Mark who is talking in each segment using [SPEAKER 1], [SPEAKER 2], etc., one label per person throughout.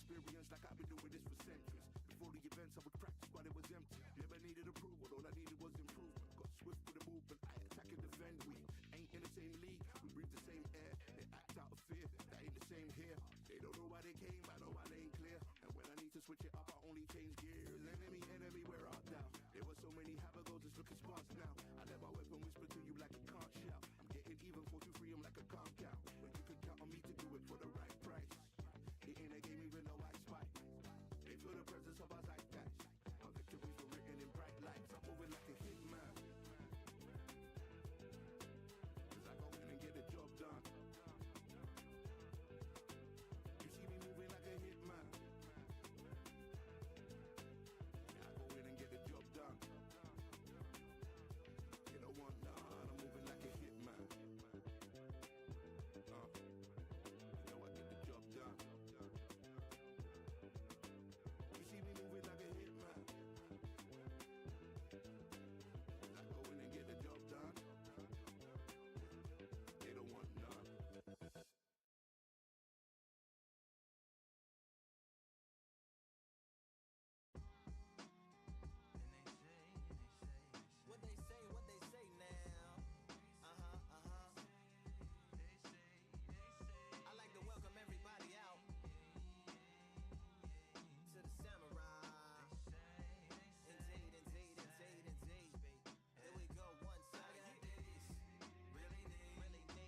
[SPEAKER 1] experience like I've been doing this for centuries. Before the events, I would practice while it was empty. Never needed approval, all I needed was improvement. Got swift with the movement, I attack and defend. We ain't in the same league, we breathe the same air. They act out of fear, that ain't the same here. They don't know why they came, I know why they ain't clear. And when I need to switch it up, I only change gears. Enemy, where art thou? There were so many have-a-go, just looking sparse now. I let my weapon whisper to you like it can't shout. I'm getting even, 4-2-3, I'm like a can't count. But you can count on me to do it for the right price. It ain't a game even though I spite. They feel the presence of our zeitgeist. Our victories were written in bright lights. I'm moving like a hitman. Cause I go in and get the job done. You see me moving like a hitman. Yeah, I go in and get the job done. You don't want none, I'm moving like a hitman. You know I get the job done. You see me moving like a hitman. I go in and get the job done. They don't want none.
[SPEAKER 2] What they say now. I like to welcome everybody out to the samurai. Indeed. Here we go, one time. Really need.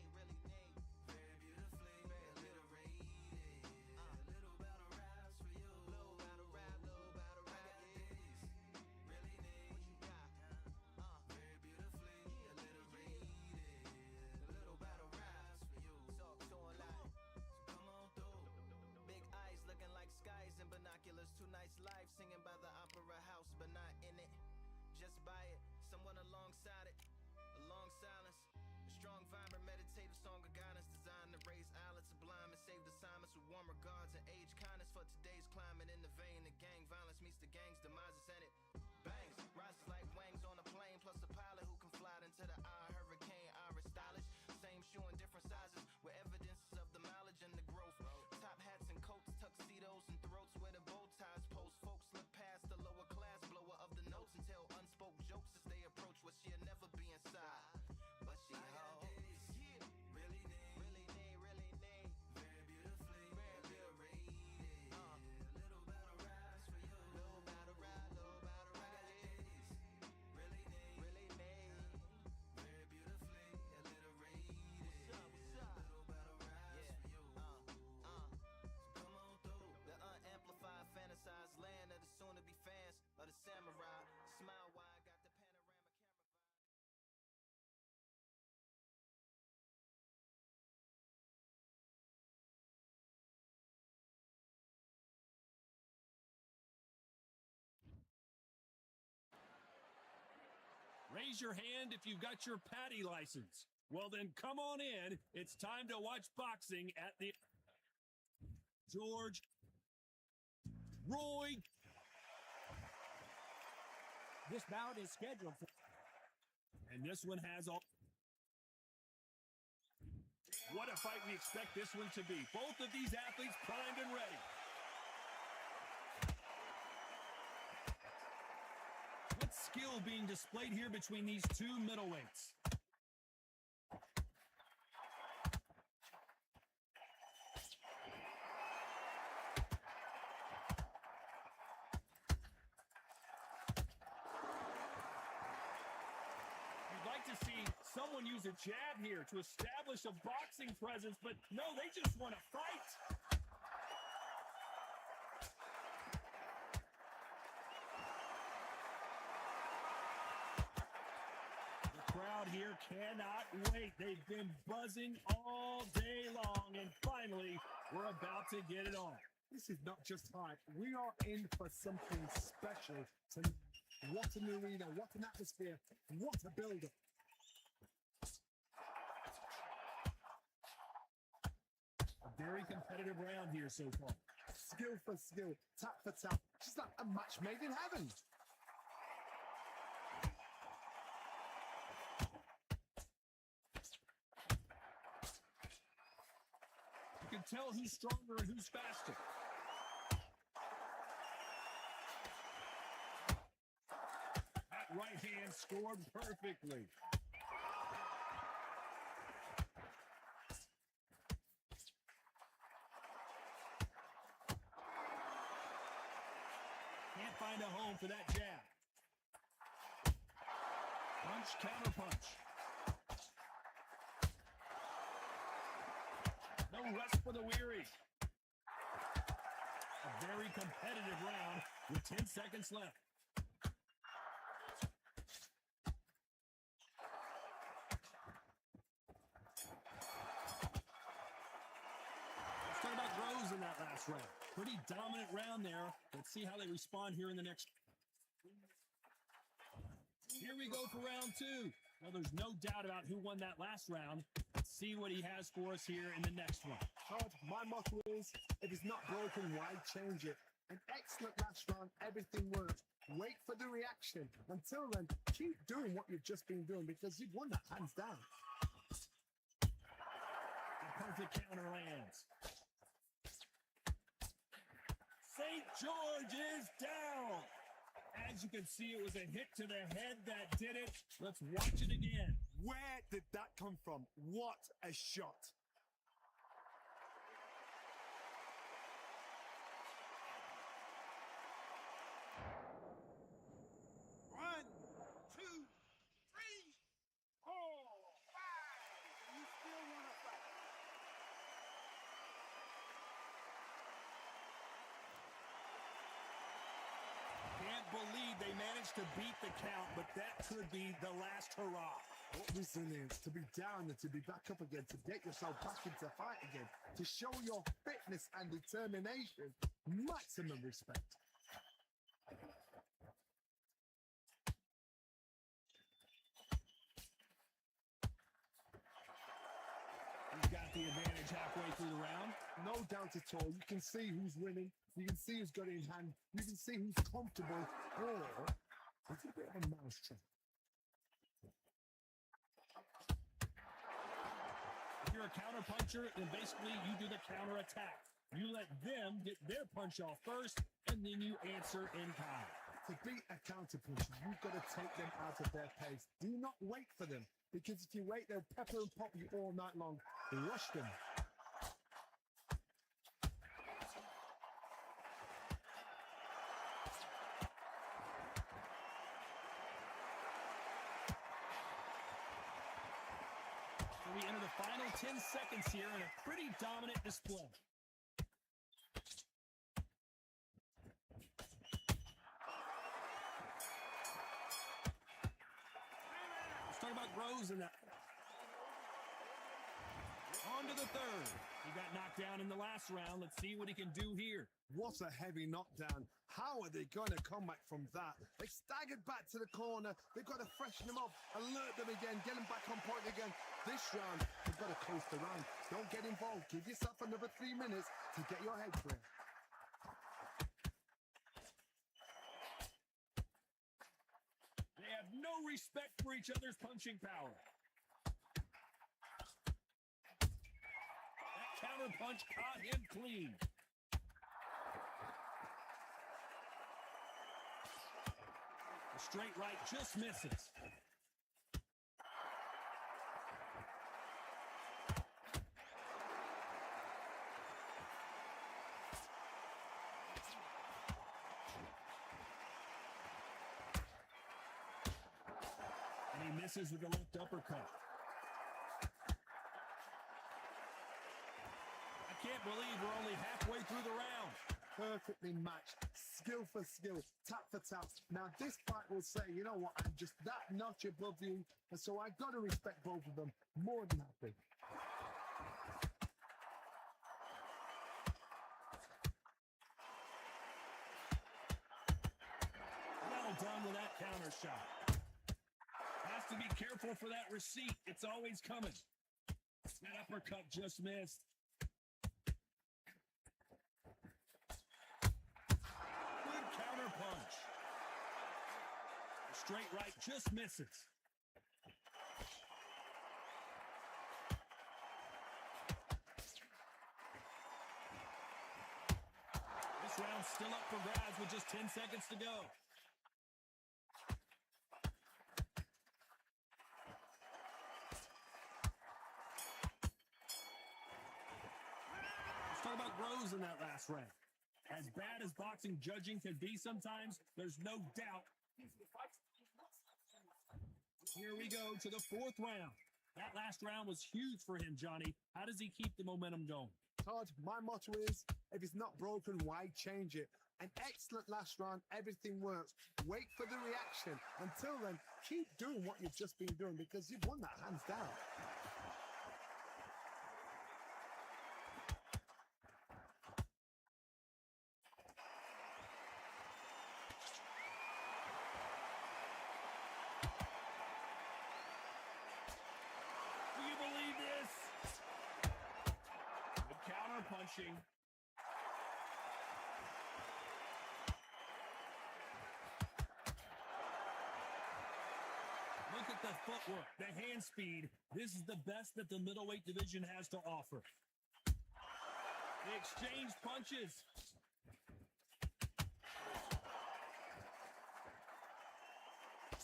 [SPEAKER 2] Very beautifully alliterated. Little battle raps for you. Little battle rap. Really need. What you got? Very beautifully alliterated. Little battle raps for you. So alive. So come on through. Big eyes looking like skies and binoculars. Two nights live singing by the opera house, but not in it. Just by it, someone alongside it. A long silence. A strong, vibrant, meditative song of guidance designed to raise eyelids sublime and save assignments with warm regards and age kindness for today's climate. In the vein of gang violence meets the gang's demises and it bangs. Rises like wangs on a plane, plus a pilot who can fly into the eye. Hurricane, Irish stylish. Same shoe in different sizes with evidences of the mileage and the growth. Top hats and coats, tuxedos and throats where the bow ties post. Folks look past the lower class blower of the notes and tell unspoke jokes as they approach what she'll never be inside. But she holds. Really need. Very beautifully alliterated. Little battle raps for you. Little battle rap. Really need. Very beautifully alliterated. What's up? Little battle raps for you. So come on through. The unamplified, fantasized land of the soon-to-be fans of the samurai. Smile wide, got the panorama camera vibe.
[SPEAKER 3] Raise your hand if you've got your patty license. Well, then come on in. It's time to watch boxing at the George Roy.
[SPEAKER 4] This bout is scheduled for.
[SPEAKER 3] And this one has all. What a fight we expect this one to be. Both of these athletes primed and ready. What skill being displayed here between these two middleweights? You'd like to see someone use a jab here to establish a boxing presence, but no, they just want to fight. The crowd here cannot wait. They've been buzzing all day long, and finally, we're about to get it on.
[SPEAKER 5] This is not just hype. We are in for something special tonight. What an arena, what an atmosphere, what a build-up.
[SPEAKER 3] A very competitive round here so far.
[SPEAKER 5] Skill for skill, tap for tap. Just like a match made in heaven.
[SPEAKER 3] You can tell who's stronger and who's faster. right hand scored perfectly. Can't find a home for that jab. Punch, counter punch. No rest for the weary. A very competitive round with 10 seconds left. Let's talk about Rose in that last round. Pretty dominant round there. Let's see how they respond here in the next. Here we go for round two. Well, there's no doubt about who won that last round. Let's see what he has for us here in the next one.
[SPEAKER 5] Todd, my motto is, if it's not broken, why change it? An excellent last round, everything worked. Wait for the reaction. Until then, keep doing what you've just been doing because you've won that hands down.
[SPEAKER 3] The perfect counter lands. St. George is down. As you can see, it was a hit to the head that did it. Let's watch it again.
[SPEAKER 5] Where did that come from? What a shot.
[SPEAKER 1] One, two, three, 4, 5. You still want to fight?
[SPEAKER 3] Can't believe they managed to beat the count, but that could be the last hurrah.
[SPEAKER 5] What resilience to be down and to be back up again, to get yourself back into fight again, to show your fitness and determination. Maximum respect.
[SPEAKER 3] He's got the advantage halfway through the round.
[SPEAKER 5] No doubt at all. You can see who's winning. You can see who's got it in hand. You can see who's comfortable. Or it's a bit of a mousetrap.
[SPEAKER 3] If you're a counter puncher, then basically you do the counter attack. You let them get their punch off first, and then you answer in kind.
[SPEAKER 5] To beat a counter puncher, you've got to take them out of their pace. Do not wait for them, because if you wait, they'll pepper and pop you all night long. Rush them.
[SPEAKER 3] So we enter the final 10 seconds here in a pretty dominant display. Let's talk about Rose in that. On to the third. He got knocked down in the last round. Let's see what he can do here.
[SPEAKER 5] What a heavy knockdown. How are they going to come back from that? They staggered back to the corner. They've got to freshen them up, alert them again, get them back on point again. This round, they've got to coast around. Don't get involved. Give yourself another 3 minutes to get your head clear.
[SPEAKER 3] They have no respect for each other's punching power. That counter punch caught him clean. The straight right just misses. And he misses with the left uppercut. I can't believe we're only halfway through the round.
[SPEAKER 5] Perfectly matched, skill for skill, tap for tap. Now this fight will say, you know what, I'm just that notch above you, and so I got to respect both of them more than happy.
[SPEAKER 3] Well done with that counter shot. Has to be careful for that receipt. It's always coming. That uppercut just missed. Good counter punch. The straight right just misses. This round's still up for grabs with just 10 seconds to go. grows in that last round. As bad as boxing judging can be sometimes, there's no doubt. Here we go to the fourth round. That last round was huge for him, Johnny. How does he keep the momentum going?
[SPEAKER 5] Todd, my motto is, if it's not broken, why change it? An excellent last round, everything works. Wait for the reaction. Until then, keep doing what you've just been doing because you've won that hands down.
[SPEAKER 3] Do you believe this? Good counter punching. Look at the footwork, the hand speed. This is the best that the middleweight division has to offer. They exchange punches.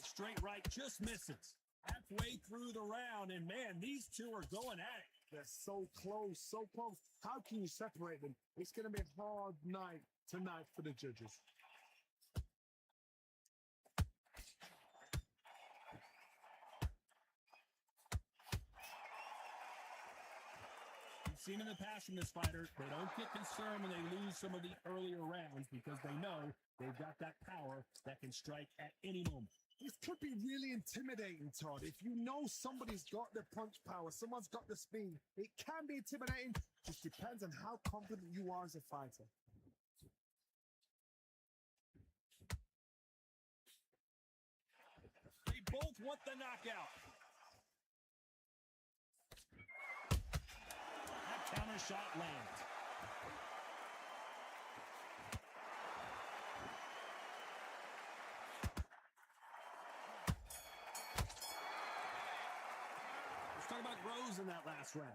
[SPEAKER 3] Straight right just misses. Halfway through the round, and man, these two are going at it.
[SPEAKER 5] They're so close, so close. How can you separate them? It's going to be a hard night tonight for the judges.
[SPEAKER 3] We've seen in the past from this fighter, they don't get concerned when they lose some of the earlier rounds because they know they've got that power that can strike at any moment.
[SPEAKER 5] This could be really intimidating, Todd. If you know somebody's got the punch power, someone's got the speed, it can be intimidating. Just depends on how confident you are as a fighter.
[SPEAKER 3] They both want the knockout. That counter shot lands. Let's talk about Rose in that last round.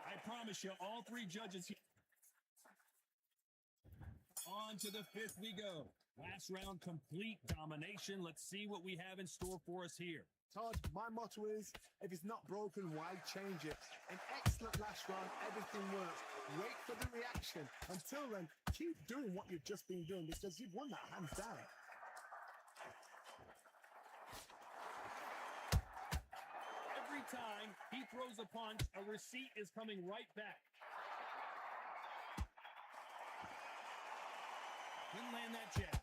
[SPEAKER 3] I promise you, all three judges here. On to the fifth we go. Last round, complete domination. Let's see what we have in store for us here.
[SPEAKER 5] Todd, my motto is, if it's not broken, why change it? An excellent last round, everything works. Wait for the reaction. Until then, keep doing what you've just been doing because you've won that hands down.
[SPEAKER 3] Every time he throws a punch, a receipt is coming right back. Didn't land that jab.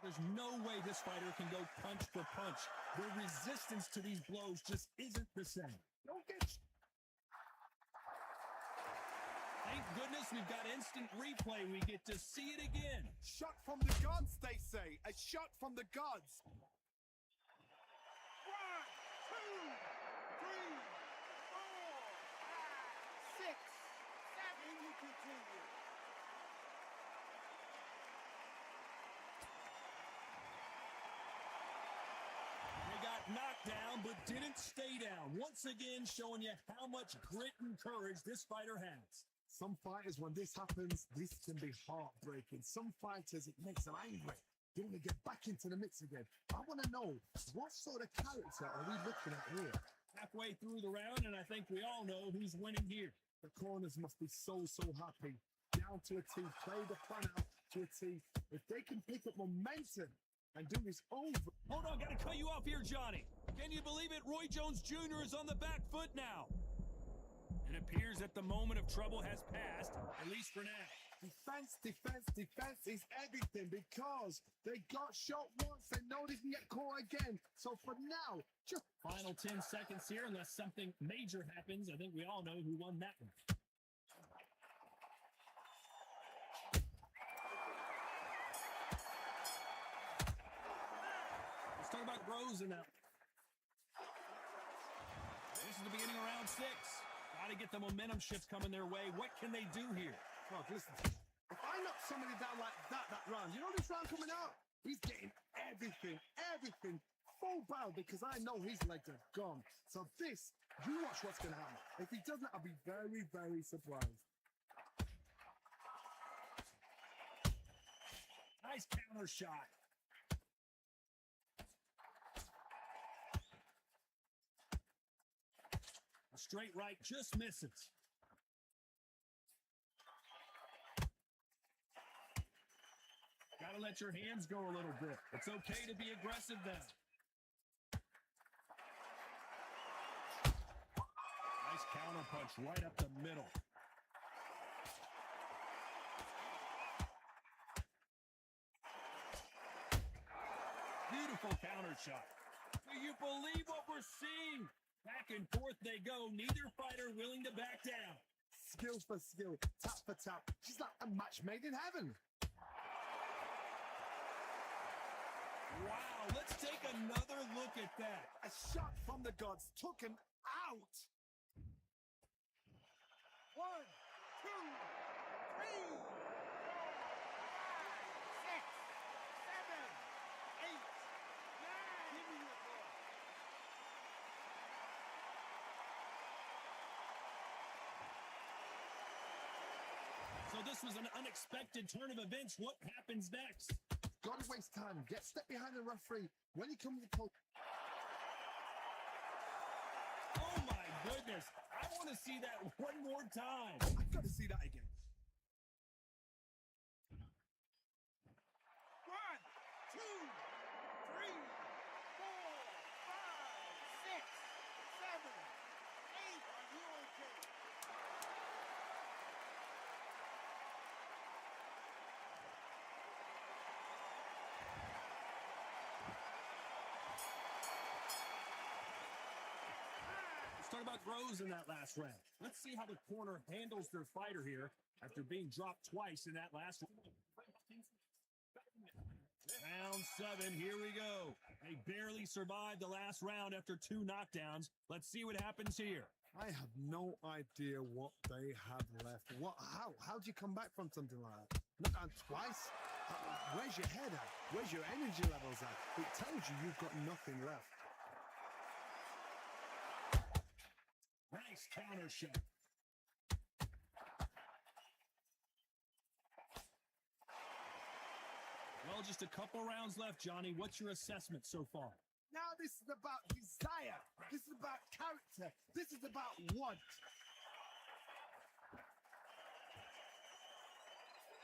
[SPEAKER 3] There's no way this fighter can go punch for punch. The resistance to these blows just isn't the same.
[SPEAKER 5] Don't get...
[SPEAKER 3] Thank goodness we've got instant replay. We get to see it again.
[SPEAKER 5] Shot from the gods, they say. A shot from the gods.
[SPEAKER 1] 1, 2, 3, 4, 5, 6, 7. You continue.
[SPEAKER 3] They got knocked down, but didn't stay down. Once again, showing you how much grit and courage this fighter has.
[SPEAKER 5] Some fighters, when this happens, this can be heartbreaking. Some fighters, it makes them angry. They want to get back into the mix again. I want to know, what sort of character are we looking at here?
[SPEAKER 3] Halfway through the round, and I think we all know who's winning here.
[SPEAKER 5] The corners must be so happy. Down to a T, play the plan out to a T. If they can pick up momentum and do this over.
[SPEAKER 3] Hold on, gotta cut you off here, Johnny. Can you believe it? Roy Jones Jr. is on the back foot now. It appears that the moment of trouble has passed, at least for now.
[SPEAKER 5] Defense is everything because they got shot once. They know they can get caught again. So for now, just...
[SPEAKER 3] Final 10 seconds here, unless something major happens. I think we all know who won that one. Let's talk about Groves in that. This is the beginning of round 6. Got to get the momentum shift coming their way. What can they do here?
[SPEAKER 5] Oh, listen. If I knock somebody down like that round, you know this round coming out? He's getting everything full barrel because I know his legs are gone. So this, you watch what's going to happen. If he doesn't, I'll be very, very surprised.
[SPEAKER 3] Nice counter shot. straight right just misses. Gotta let your hands go a little bit. It's okay to be aggressive then. Nice counter punch right up the middle. Beautiful counter shot. Do you believe what we're seeing? Back and forth they go. Neither fighter willing to back down.
[SPEAKER 5] Skill for skill, tap for tap. She's like a match made in heaven.
[SPEAKER 3] Wow, let's take another look at that.
[SPEAKER 5] A shot from the gods took him out.
[SPEAKER 4] 1, 2, 3, 4, 5, 6, 7, 8, 9. Give me your ball.
[SPEAKER 3] So this was an unexpected turn of events. What happens next?
[SPEAKER 5] Gotta waste time. Get step behind the referee. When he comes to pull.
[SPEAKER 3] Oh my goodness. I want to see that one more time.
[SPEAKER 5] I've got to see that again.
[SPEAKER 4] 1, 2, 3, 4, 5, 6, 7, 8. Are you okay?
[SPEAKER 3] Let's talk about Rose in that last round. Let's see how the corner handles their fighter here after being dropped twice in that last round. Round 7, here we go. They barely survived the last round after 2 knockdowns. Let's see what happens here.
[SPEAKER 5] I have no idea what they have left. How do you come back from something like that? Knock down twice? Where's your head at? Where's your energy levels at? It tells you you've got nothing left.
[SPEAKER 3] Nice counter shot. Well, just a couple rounds left, Johnny. What's your assessment so far?
[SPEAKER 5] Now this is about desire. This is about character. This is about want.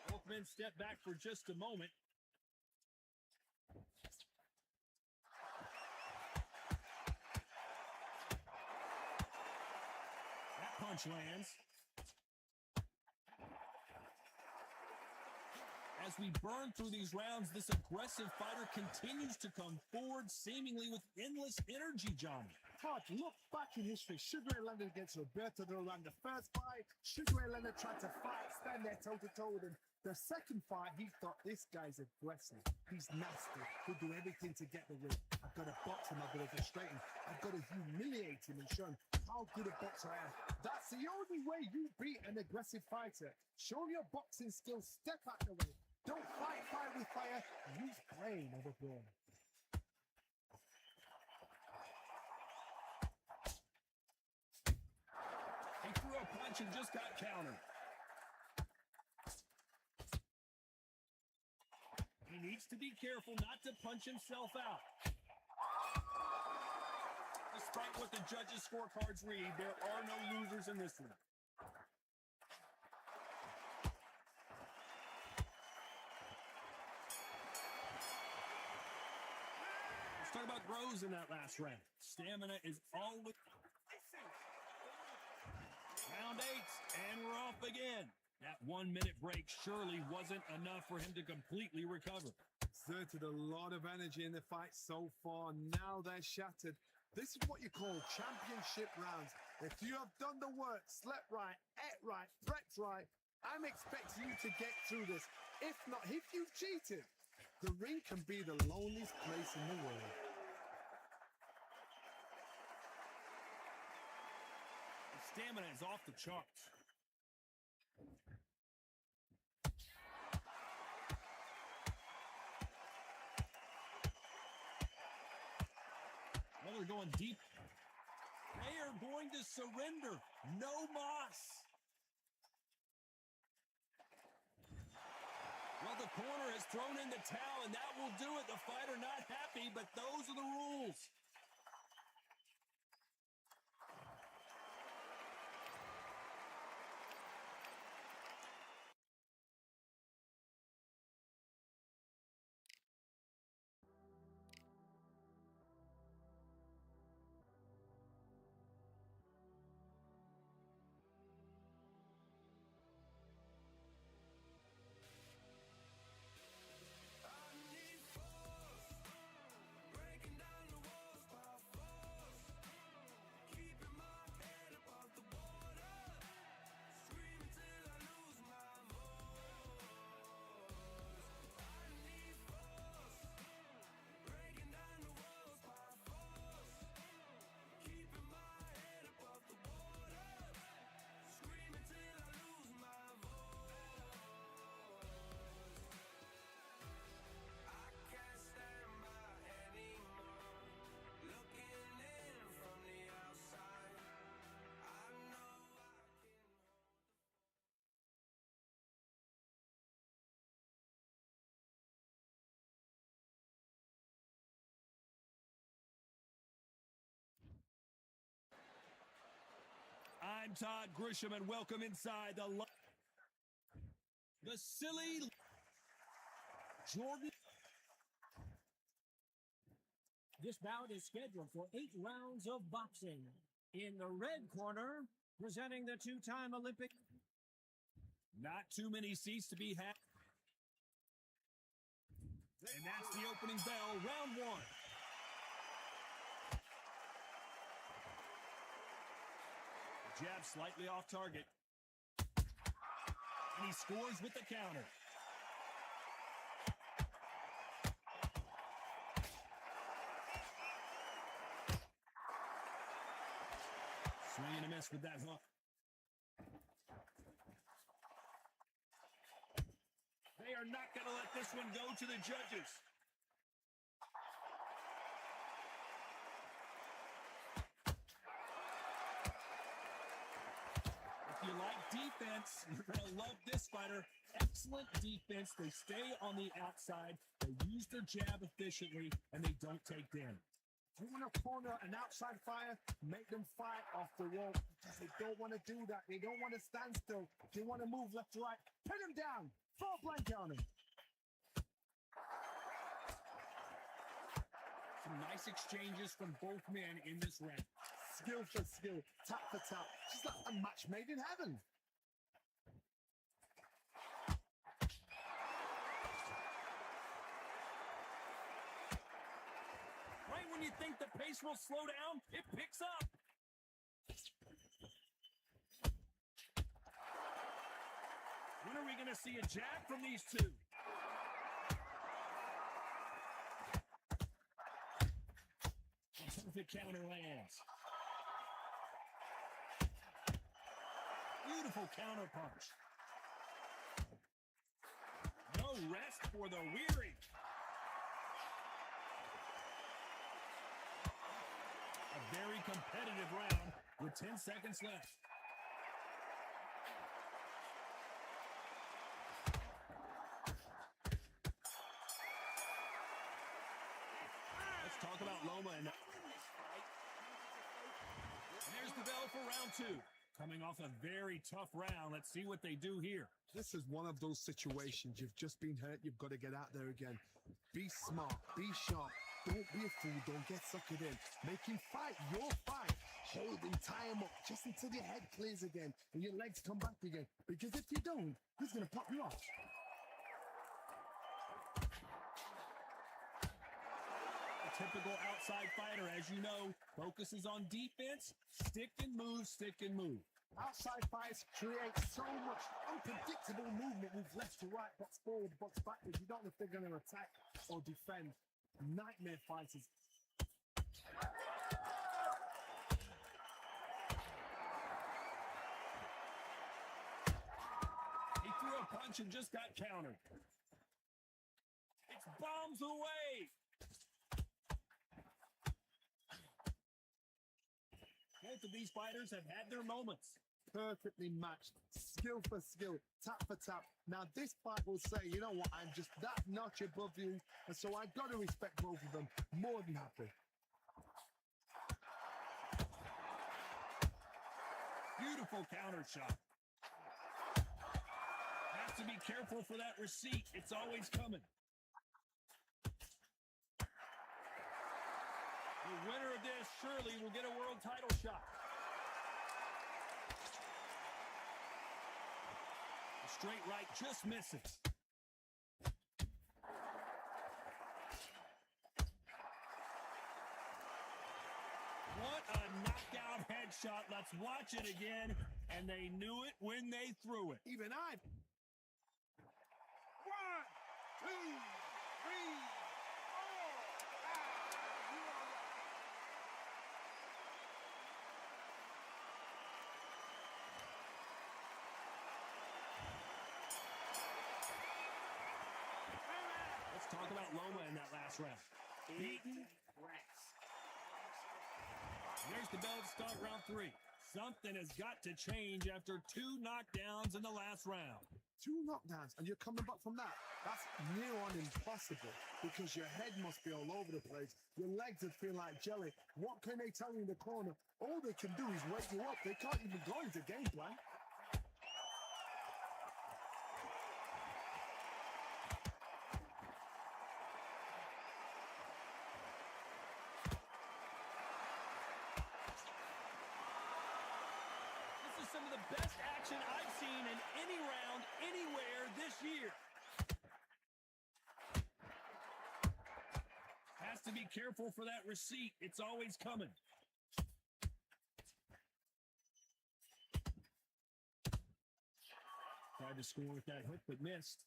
[SPEAKER 3] Both men step back for just a moment. That punch lands. As we burn through these rounds, this aggressive fighter continues to come forward, seemingly with endless energy, Johnny.
[SPEAKER 5] Todd, look back in history. Sugar Ray Leonard against Roberto Duran. The first fight, Sugar Ray Leonard tried to fight, stand there toe-to-toe with him. The second fight, he thought, this guy's aggressive. He's nasty. He'll do everything to get the win. I've got to box him. I've got to frustrate him. I've got to humiliate him and show him how good a boxer I am. That's the only way you beat an aggressive fighter. Show your boxing skills. Step out the way. Don't fight fire with fire. Use brain over brawn.
[SPEAKER 3] He threw a punch and just got countered. He needs to be careful not to punch himself out. Despite what the judges' scorecards read, there are no losers in this one. Let's talk about Rose in that last round. Stamina is always... Round 8, and we're off again. That 1 minute break surely wasn't enough for him to completely recover.
[SPEAKER 5] Exerted a lot of energy in the fight so far. Now they're shattered. This is what you call championship rounds. If you have done the work, slept right, ate right, prepped right, I'm expecting you to get through this. If not, if you've cheated, the ring can be the loneliest place in the world.
[SPEAKER 3] The stamina is off the charts. Well, they're going deep. They are going to surrender. No mas. Well, the corner has thrown in the towel, and that will do it. The fighter not happy, but those are the rules. I'm Todd Grisham, and welcome inside the silly Jordan.
[SPEAKER 6] This bout is scheduled for 8 rounds of boxing. In the red corner, presenting the two-time Olympic.
[SPEAKER 3] Not too many seats to be had. And that's the opening bell, round 1. Jab slightly off target. And he scores with the counter. Swing and a miss with that hook. They are not going to let this one go to the judges. If you like defense, you're going to love this fighter. Excellent defense. They stay on the outside. They use their jab efficiently, and they don't take damage.
[SPEAKER 5] You want to corner an outside fighter, make them fight off the wall. Because they don't want to do that. They don't want to stand still. They want to move left to right. Pin them down. Throw a blanket on them.
[SPEAKER 3] Some nice exchanges from both men in this round.
[SPEAKER 5] Skill for skill, tap for tap. Just like a match made in heaven.
[SPEAKER 3] Right when you think the pace will slow down, it picks up. When are we going to see a jab from these two? Perfect counter lands. Beautiful counter punch. No rest for the weary. A very competitive round with 10 seconds left. Let's talk about Loma and there's the bell for round 2. Coming off a very tough round. Let's see what they do here.
[SPEAKER 5] This is one of those situations. You've just been hurt. You've got to get out there again. Be smart. Be sharp. Don't be a fool. Don't get suckered in. Make him fight your fight. Hold him, tie him up just until your head clears again and your legs come back again. Because if you don't, he's going to pop you off.
[SPEAKER 3] Typical outside fighter, as you know, focuses on defense, stick and move, stick and move.
[SPEAKER 5] Outside fighters create so much unpredictable movement, move left to right, box forward, box backwards. You don't know if they're going to attack or defend. Nightmare fighters.
[SPEAKER 3] He threw a punch and just got countered. It's bombs away. Both of these fighters have had their moments.
[SPEAKER 5] Perfectly matched, skill for skill, tap for tap. Now this fight will say, you know what, I'm just that notch above you, and so I got to respect both of them. More than happy.
[SPEAKER 3] Beautiful counter shot. Have to be careful for that receipt. It's always coming. The winner of this surely will get a world title shot. The straight right just misses. What a knockout headshot. Let's watch it again. And they knew it when they threw it.
[SPEAKER 5] Even I.
[SPEAKER 4] 1, 2, 3, 4.
[SPEAKER 3] Let's talk about Loma in that last round. Beaten. There's the bell to start round 3. Something has got to change after 2 knockdowns in the last round.
[SPEAKER 5] 2 knockdowns, and you're coming back from that. That's near on impossible because your head must be all over the place. Your legs would feel like jelly. What can they tell you in the corner? All they can do is wake you up. They can't even go into game plan.
[SPEAKER 3] This is some of the best action I've seen in any round, anywhere this year. Has to be careful for that receipt. It's always coming. Tried to score with that hook, but missed.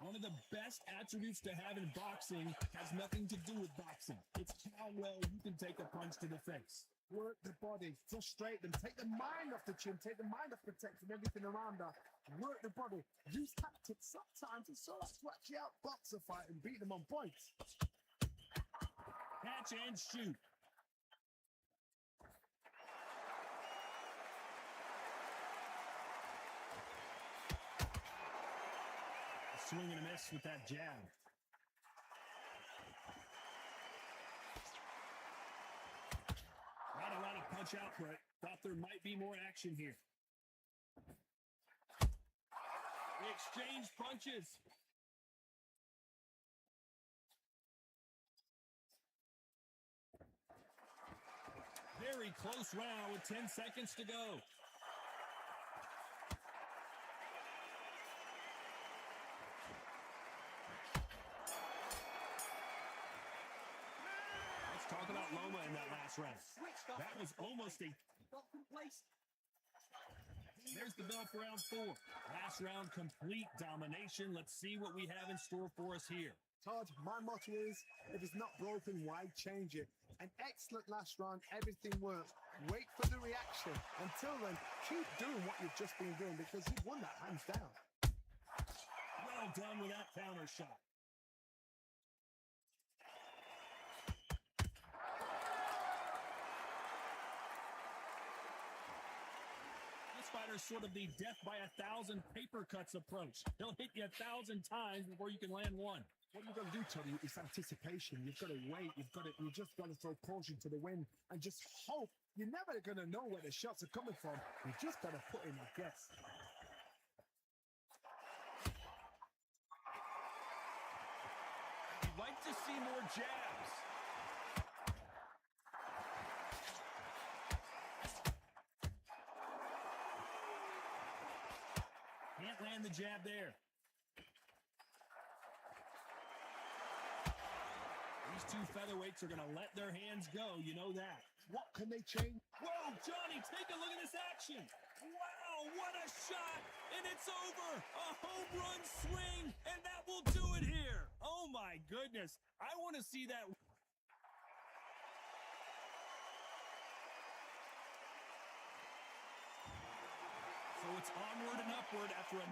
[SPEAKER 3] One of the best attributes to have in boxing has nothing to do with boxing. It's how well you can take a punch to the face.
[SPEAKER 5] Work the body, frustrate them, take the mind off the chin, take the mind off protecting everything around her. Work the body, use tactics sometimes so as to actually outbox a fight and beat them on points.
[SPEAKER 3] Catch and shoot. Swing and a miss with that jab. Not a lot of punch output. Thought there might be more action here. They exchange punches. Very close round with 10 seconds to go. Talk about Loma in that last round. That was almost a... There's the bell for round 4. Last round, complete domination. Let's see what we have in store for us here.
[SPEAKER 5] Todd, my motto is, if it's not broken, why change it? An excellent last round, everything worked. Wait for the reaction. Until then, keep doing what you've just been doing because you've won that hands down.
[SPEAKER 3] Well done with that counter shot. Fighter's sort of the death by 1,000 paper cuts approach. He'll hit you 1,000 times before you can land one.
[SPEAKER 5] What you've got to do, Tony, is anticipation. You've got to wait. You just got to throw caution to the wind and just hope. You're never going to know where the shots are coming from. You just got to put in a guess.
[SPEAKER 3] You'd like to see more jabs. Can't land the jab there. These two featherweights are going to let their hands go. You know that.
[SPEAKER 5] What can they change?
[SPEAKER 3] Whoa, Johnny, take a look at this action. Wow, what a shot. And it's over. A home run swing, and that will do it here. Oh, my goodness. I want to see that. So it's onward and upward after a...